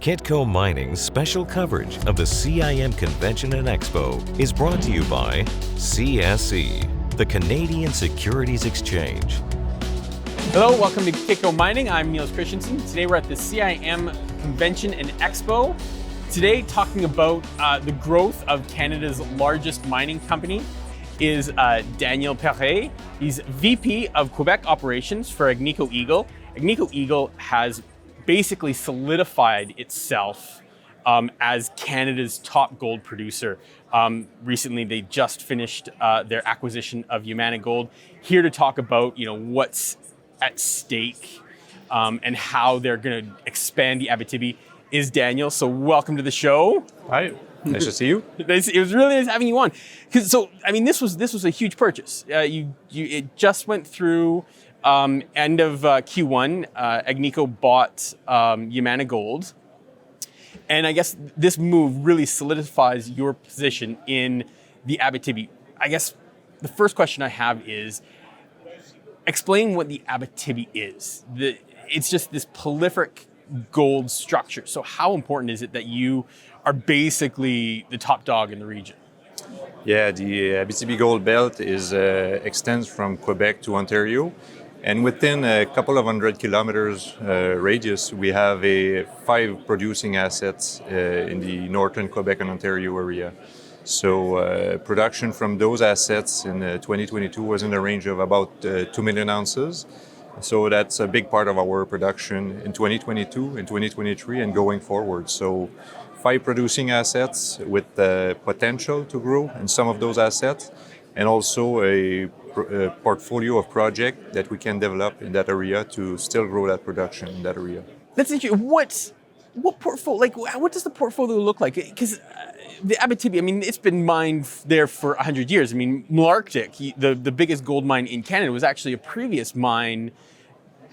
Kitco Mining's special coverage of the CIM Convention and Expo is brought to you by CSE, the Canadian Securities Exchange. Hello, welcome to Kitco Mining. I'm Niels Christensen. Today we're at the CIM Convention and Expo. Today talking about the growth of Canada's largest mining company is Daniel Paré. He's VP of Quebec Operations for Agnico Eagle. Agnico Eagle has basically solidified itself as Canada's top gold producer. Recently, they just finished their acquisition of Yamana Gold. Here to talk about, what's at stake and how they're going to expand the Abitibi is Daniel. So welcome to the show. Hi, nice to see you. It was really nice having you on. This was a huge purchase. It just went through. End of Q1, Agnico bought Yamana Gold. And I guess this move really solidifies your position in the Abitibi. I guess the first question I have is, explain what the Abitibi is. It's just this prolific gold structure. So how important is it that you are basically the top dog in the region? Yeah, the Abitibi Gold Belt extends from Quebec to Ontario. And within a couple of 100 kilometers radius, we have 5 producing assets in the northern Quebec and Ontario area. So production from those assets in 2022 was in the range of about 2 million ounces. So that's a big part of our production in 2022, in 2023, and going forward. So 5 producing assets with the potential to grow in some of those assets, and also a portfolio of projects that we can develop in that area to still grow that production in that area. That's interesting. What portfolio? What does the portfolio look like? Because the Abitibi, it's been mined there for 100 years. Malartic, the biggest gold mine in Canada, was actually a previous mine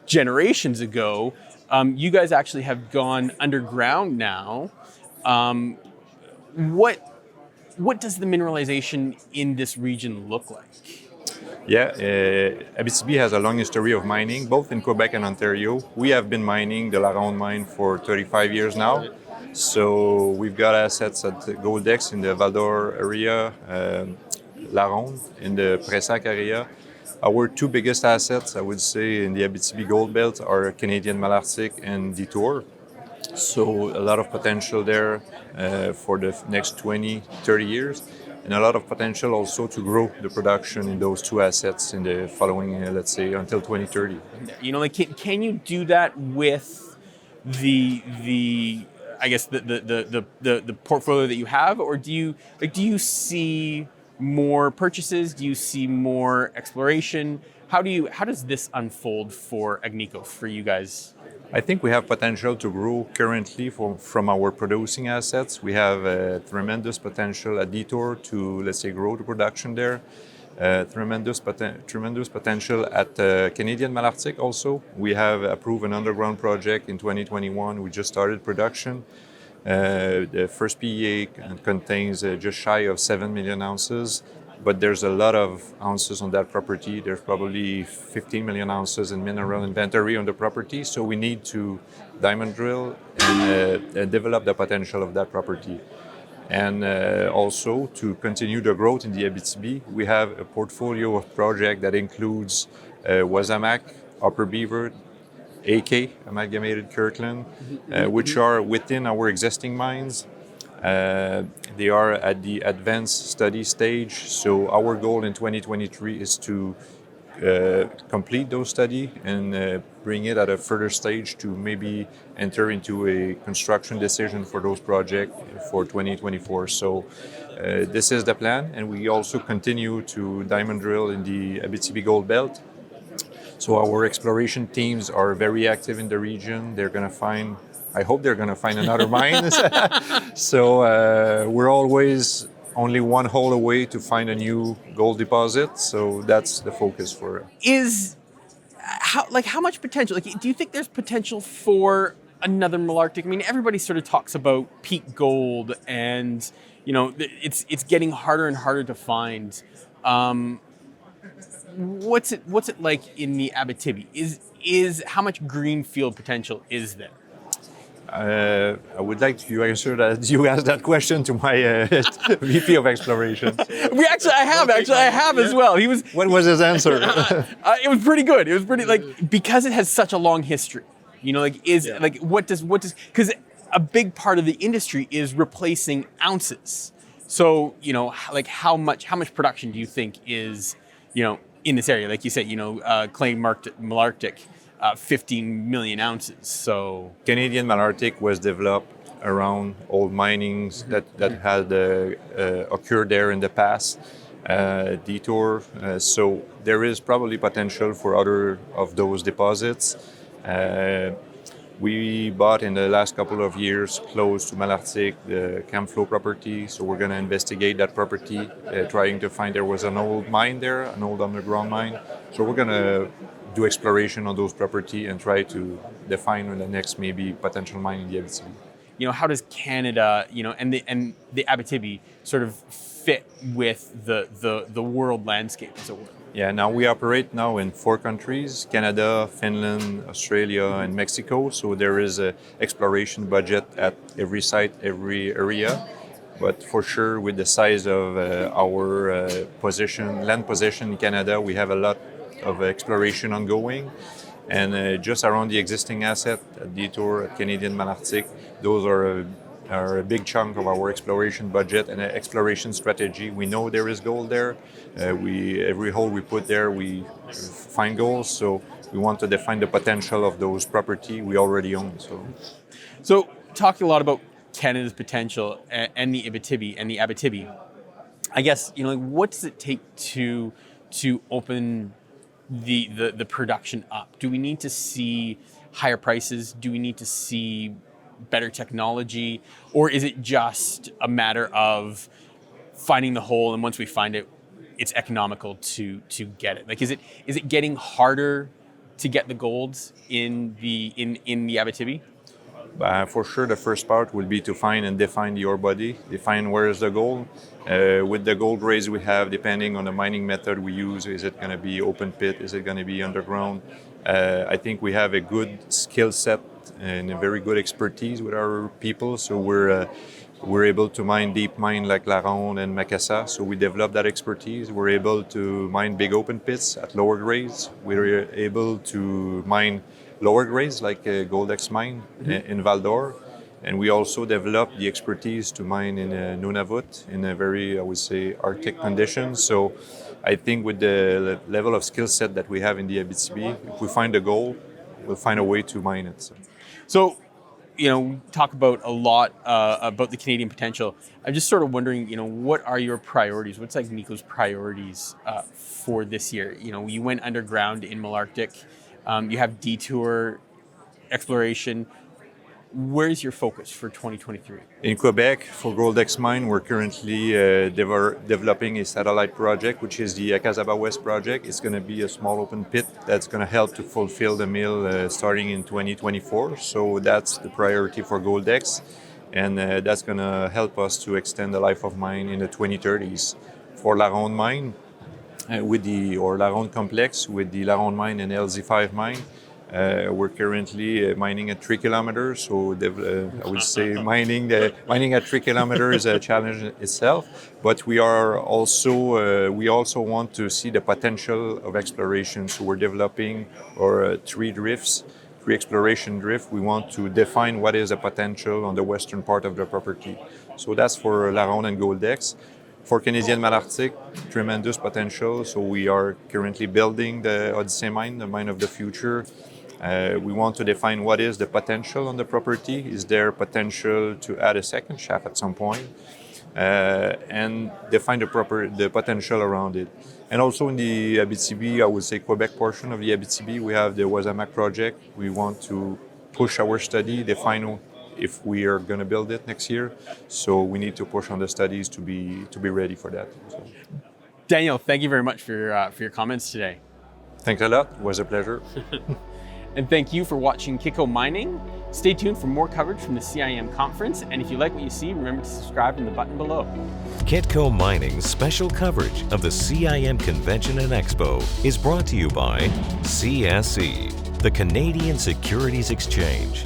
generations ago. You guys actually have gone underground now. What does the mineralization in this region look like? Yeah, Abitibi has a long history of mining, both in Quebec and Ontario. We have been mining the La Ronde mine for 35 years now. So we've got assets at Goldex in the Val-d'Or area, La Ronde in the Pressac area. Our 2 biggest assets, I would say, in the Abitibi Gold Belt are Canadian Malartic and Detour. So a lot of potential there for the next 20, 30 years. And a lot of potential also to grow the production in those 2 assets in the following, let's say, until 2030. Can you do that with the portfolio that you have, or do you see more purchases? Do you see more exploration? How does this unfold for Agnico, for you guys? I think we have potential to grow currently from our producing assets. We have tremendous potential at Detour to, let's say, grow the production there. Tremendous potential at Canadian Malartic also. We have approved an underground project in 2021. We just started production. The first PEA contains just shy of 7 million ounces. But there's a lot of ounces on that property. There's probably 15 million ounces in mineral inventory on the property. So we need to diamond drill and develop the potential of that property. And also to continue the growth in the Abitibi, we have a portfolio of projects that includes Wasamac, Upper Beaver, AK, Amalgamated Kirkland, which are within our existing mines. They are at the advanced study stage. So our goal in 2023 is to complete those studies and bring it at a further stage to maybe enter into a construction decision for those projects for 2024. So this is the plan, and we also continue to diamond drill in the Abitibi Gold Belt. So our exploration teams are very active in the region. I hope they're going to find another mine. So we're always only one hole away to find a new gold deposit. So that's the focus for it. How much potential? Do you think there's potential for another Malartic? Everybody sort of talks about peak gold, and it's getting harder and harder to find. What's it like in the Abitibi? Is how much greenfield potential is there? I would like you answer that. You ask that question to my VP of exploration. I have as well. He was. What was his answer? It was pretty good. It was pretty because it has such a long history. What does because a big part of the industry is replacing ounces. So how much production do you think is in this area? Like you said, claim marked Malartic. 15 million ounces. So Canadian Malartic was developed around old minings that had occurred there in the past. Detour. So there is probably potential for other of those deposits. We bought in the last couple of years close to Malartic the Camflo property, so we're going to investigate that property, trying to find there was an old mine there, an old underground mine. So we're going to do exploration on those property and try to define the next maybe potential mine in the Abitibi. How does Canada, and the Abitibi sort of fit with the world landscape, as it were? Yeah, now we operate now in 4 countries, Canada, Finland, Australia, and Mexico. So there is an exploration budget at every site, every area. But for sure, with the size of our land position in Canada, we have a lot of exploration ongoing. And just around the existing asset, at Detour, at Canadian Malartic, those are a big chunk of our exploration budget and exploration strategy. We know there is gold there. Every hole we put there, we find gold. So we want to define the potential of those property we already own. So talking a lot about Canada's potential and the Abitibi, I guess what does it take to open the production up? Do we need to see higher prices? Do we need to see better technology, or is it just a matter of finding the hole, and once we find it, it's economical to get it? Like, is it getting harder to get the golds in the Abitibi? For sure, the first part will be to find and define the ore body, define where is the gold. With the gold grades we have, depending on the mining method we use, is it going to be open pit? Is it going to be underground? I think we have a good skill set and a very good expertise with our people. So we're able to mine deep mine like La Ronde and Macassa. So we develop that expertise. We're able to mine big open pits at lower grades. We're able to mine lower grades like Goldex mine in Val d'Or. And we also developed the expertise to mine in Nunavut in a very, I would say, Arctic conditions. So I think with the level of skill set that we have in the Abitibi, if we find a gold, we'll find a way to mine it. So we talk about a lot about the Canadian potential. I'm just sort of wondering, what are your priorities? What's Agnico's priorities for this year? You went underground in Malartic. You have detour exploration. Where's your focus for 2023? In Quebec, for Goldex Mine, we're currently developing a satellite project, which is the Akazaba West project. It's going to be a small open pit that's going to help to fulfill the mill starting in 2024. So that's the priority for Goldex, and that's going to help us to extend the life of mine in the 2030s. For La Ronde Mine, La Ronde Complex, with the La Ronde Mine and LZ5 mine, we're currently mining at 3 kilometers, so I would say mining at 3 kilometers is a challenge itself. But we also want to see the potential of exploration. So we're developing three exploration drifts. We want to define what is the potential on the western part of the property. So that's for La Ronde and Goldex. For Canadian Malartic, tremendous potential. So we are currently building the Odyssey mine, the mine of the future. We want to define what is the potential on the property. Is there potential to add a second shaft at some point? And define the potential around it. And also in the Abitibi, I would say Quebec portion of the Abitibi, we have the Wasamac project. We want to push our study, define if we are going to build it next year. So we need to push on the studies to be ready for that. So. Daniel, thank you very much for your comments today. Thanks a lot. It was a pleasure. And thank you for watching Kitco Mining. Stay tuned for more coverage from the CIM conference. And if you like what you see, remember to subscribe in the button below. Kitco Mining's special coverage of the CIM Convention and Expo is brought to you by CSE, the Canadian Securities Exchange.